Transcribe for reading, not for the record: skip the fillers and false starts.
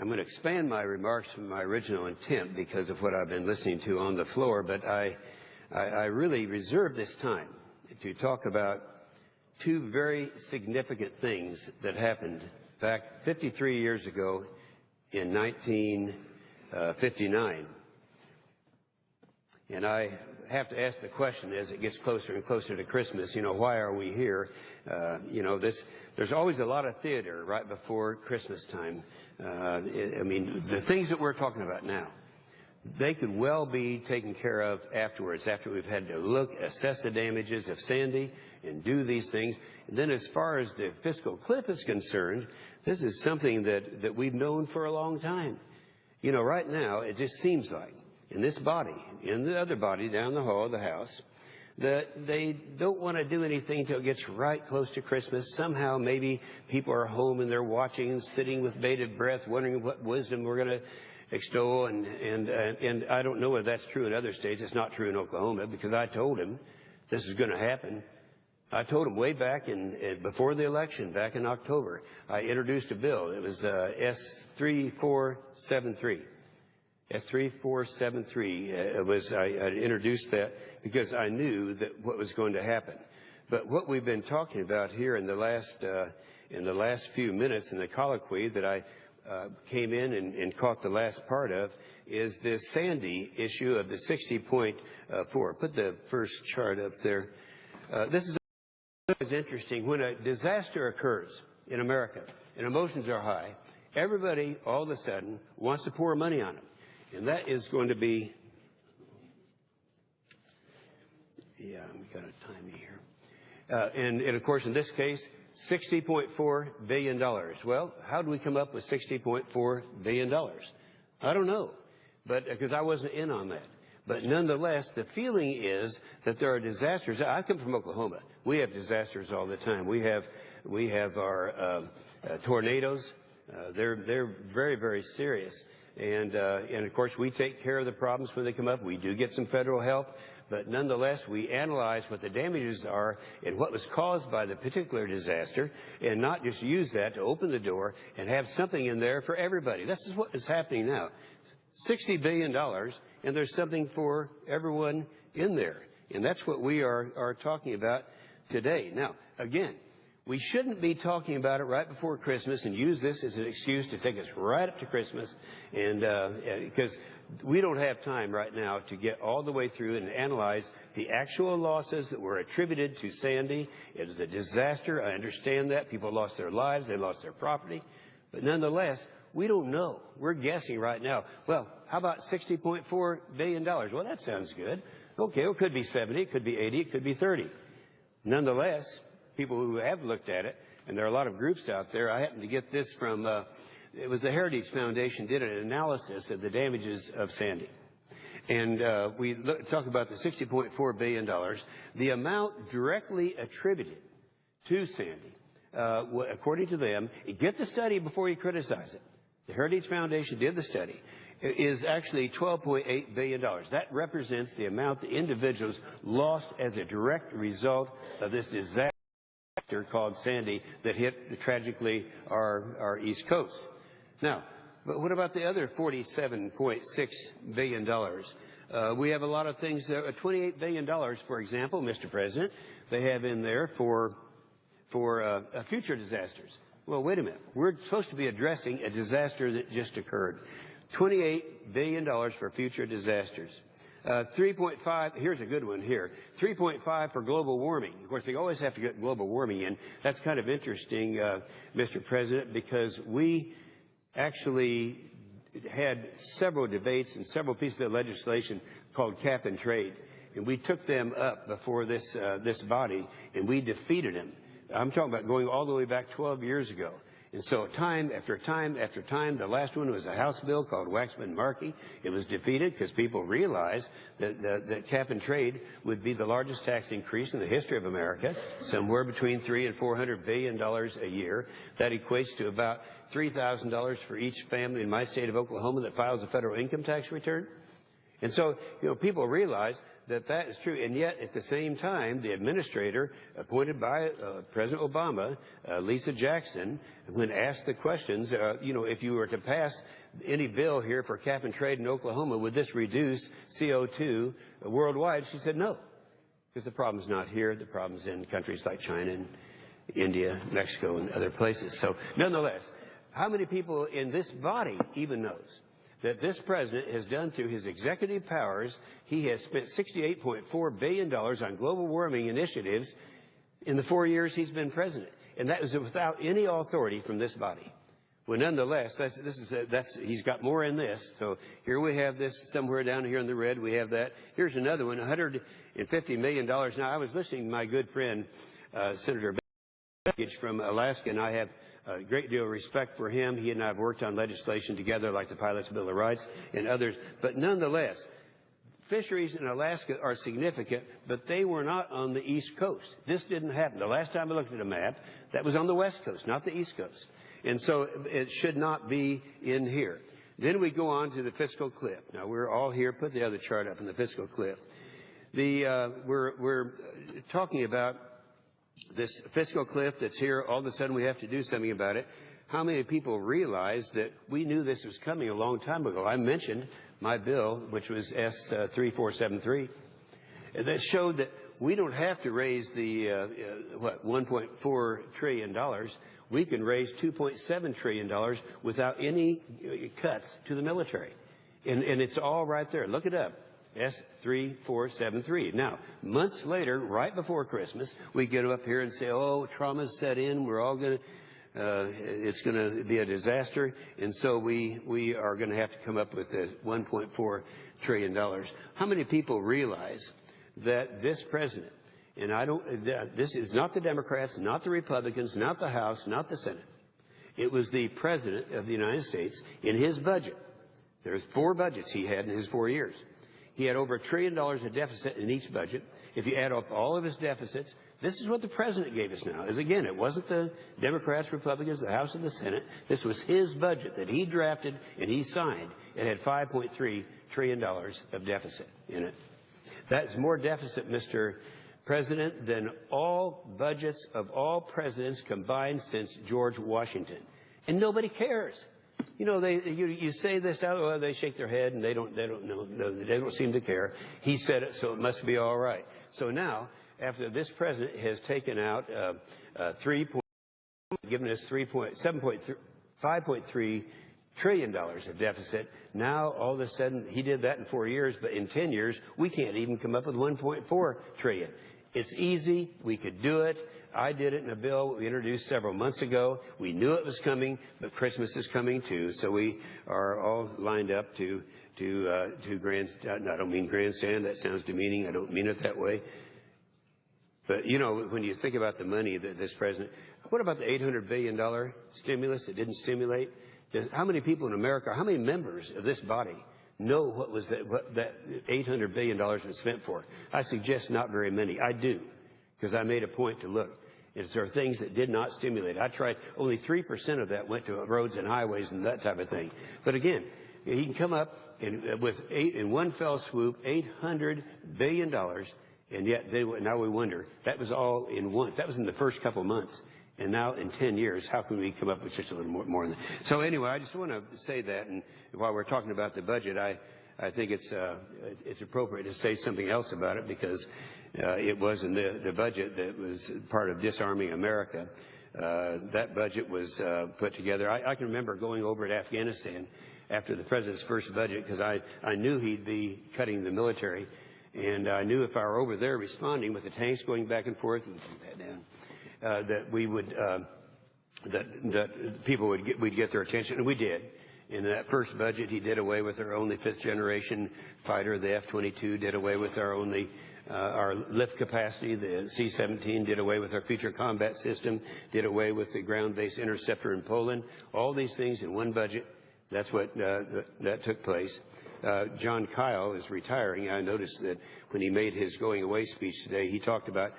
I'm going to expand my remarks from my original intent because of what I've been listening to on the floor, but I really reserve this time to talk about two very significant things that happened back 53 years ago in 1959. And I have to ask the question as it gets closer and closer to Christmas, why are we here? There's always a lot of theater right before Christmas time. The things that we're talking about now, they could well be taken care of afterwards, after we've had to assess the damages of Sandy and do these things. And then as far as the fiscal cliff is concerned, this is something that we've known for a long time. Right now, it just seems like in this body, in the other body down the hall of the House, that they don't want to do anything until it gets right close to Christmas. Somehow maybe people are home and they're watching, sitting with bated breath, wondering what wisdom we're going to extol. And I don't know whether that's true in other states. It's not true in Oklahoma, because I told him this is going to happen. I told him way back before the election, back in October, I introduced a bill. It was S3473. S3473 I introduced that because I knew that what was going to happen. But what we've been talking about here in the last few minutes in the colloquy that I came in and caught the last part of is this Sandy issue of the 60.4. Put the first chart up there. This is always interesting. When a disaster occurs in America and emotions are high, everybody all of a sudden wants to pour money on it. And that is going to be, I've got a timing here. And of course, in this case, $60.4 billion. Well, how do we come up with $60.4 billion? I don't know, but because I wasn't in on that. But nonetheless, the feeling is that there are disasters. I come from Oklahoma. We have disasters all the time. We have our tornadoes. They're very, very serious. And of course, we take care of the problems when they come up. We do get some federal help, but nonetheless, we analyze what the damages are and what was caused by the particular disaster, and not just use that to open the door and have something in there for everybody. This is what is happening now. $60 billion, and there's something for everyone in there. And that's what we are talking about today. Now, again, we shouldn't be talking about it right before Christmas and use this as an excuse to take us right up to Christmas, and because we don't have time right now to get all the way through and analyze the actual losses that were attributed to Sandy. It was a disaster. I understand that. People lost their lives. They lost their property. But nonetheless, we don't know. We're guessing right now. Well, how about $60.4 billion? Well, that sounds good. Okay, well, it could be 70, it could be 80, it could be 30. Nonetheless, people who have looked at it, and there are a lot of groups out there. I happened to get this from, it was the Heritage Foundation did an analysis of the damages of Sandy. And we talk about the $60.4 billion. The amount directly attributed to Sandy, according to them, get the study before you criticize it. The Heritage Foundation did the study. It is actually $12.8 billion. That represents the amount the individuals lost as a direct result of this disaster called Sandy that hit tragically our East Coast. Now, but what about the other $47.6 billion? We have a lot of things, $28 billion, for example, Mr. President, they have in there for future disasters. Well, wait a minute. We're supposed to be addressing a disaster that just occurred. $28 billion for future disasters. 3.5, here's a good one here, 3.5 for global warming. Of course, they always have to get global warming in. That's kind of interesting, Mr. President, because we actually had several debates and several pieces of legislation called cap and trade. And we took them up before this body, and we defeated them. I'm talking about going all the way back 12 years ago. And so time after time after time, the last one was a House bill called Waxman-Markey. It was defeated because people realized that cap and trade would be the largest tax increase in the history of America, somewhere between $300 and $400 billion a year. That equates to about $3,000 for each family in my state of Oklahoma that files a federal income tax return. And so, people realize that that is true. And yet, at the same time, the administrator appointed by President Obama, Lisa Jackson, when asked the questions, if you were to pass any bill here for cap and trade in Oklahoma, would this reduce CO2 worldwide? She said no, because the problem's not here. The problem's in countries like China and India, Mexico, and other places. So, nonetheless, how many people in this body even knows that this president has done through his executive powers? He has spent $68.4 billion on global warming initiatives in the 4 years he's been president. And that is without any authority from this body. Well, nonetheless, he's got more in this. So here we have this somewhere down here in the red. We have that. Here's another one, $150 million. Now, I was listening to my good friend, Senator from Alaska, and I have a great deal of respect for him. He and I have worked on legislation together, like the Pilots' Bill of Rights and others. But nonetheless, fisheries in Alaska are significant, but they were not on the East Coast. This didn't happen. The last time I looked at a map, that was on the West Coast, not the East Coast. And so it should not be in here. Then we go on to the fiscal cliff. Now, we're all here. Put the other chart up in the fiscal cliff. We're talking about this fiscal cliff that's here. All of a sudden we have to do something about it. How many people realize that we knew this was coming a long time ago? I mentioned my bill, which was S3473, that showed that we don't have to raise the $1.4 trillion. We can raise $2.7 trillion without any cuts to the military. And it's all right there. Look it up. S3473. Now, months later, right before Christmas, we get up here and say, oh, trauma's set in. We're all going to, it's going to be a disaster. And so we are going to have to come up with $1.4 trillion. How many people realize that this president, and this is not the Democrats, not the Republicans, not the House, not the Senate. It was the President of the United States in his budget. There's 4 budgets he had in his 4 years. He had over $1 trillion of deficit in each budget. If you add up all of his deficits, this is what the president gave us now. Is again, it wasn't the Democrats, Republicans, the House, and the Senate. This was his budget that he drafted and he signed. It had $5.3 trillion of deficit in it. That's more deficit, Mr. President, than all budgets of all presidents combined since George Washington. And nobody cares. You say this out, well, they shake their head and they don't know, they don't seem to care. He said it, so it must be all right. So now, after this president has taken out given us $5.3 trillion of deficit, now all of a sudden he did that in 4 years, but in 10 years we can't even come up with $1.4 trillion. It's easy. We could do it. I did it in a bill we introduced several months ago. We knew it was coming, but Christmas is coming too. So we are all lined up to grandstand. I don't mean grandstand. That sounds demeaning. I don't mean it that way. But, when you think about the money that this president, what about the $800 billion stimulus that didn't stimulate? How many people in America, how many members of this body know what that $800 billion was spent for? I suggest not very many. I do, because I made a point to look. There are things that did not stimulate. I tried. Only 3% of that went to roads and highways and that type of thing. But again, he can come up with in one fell swoop, $800 billion, and yet now we wonder, that was all in one. That was in the first couple of months. And now in 10 years, how can we come up with just a little more than that? So anyway, I just want to say that, and while we're talking about the budget, I think it's appropriate to say something else about it, because it was in the budget that was part of disarming America. That budget was put together. I can remember going over to Afghanistan after the president's first budget, because I knew he'd be cutting the military, and I knew if I were over there responding with the tanks going back and forth, and take that down, that we would that people we'd get their attention, and we did. In that first budget, he did away with our only 5th generation fighter, the F-22, did away with our only our lift capacity, the C-17, did away with our future combat system, did away with the ground-based interceptor in Poland. All these things in one budget. That's what that took place. John Kyle is retiring. I noticed that when he made his going away speech today, he talked about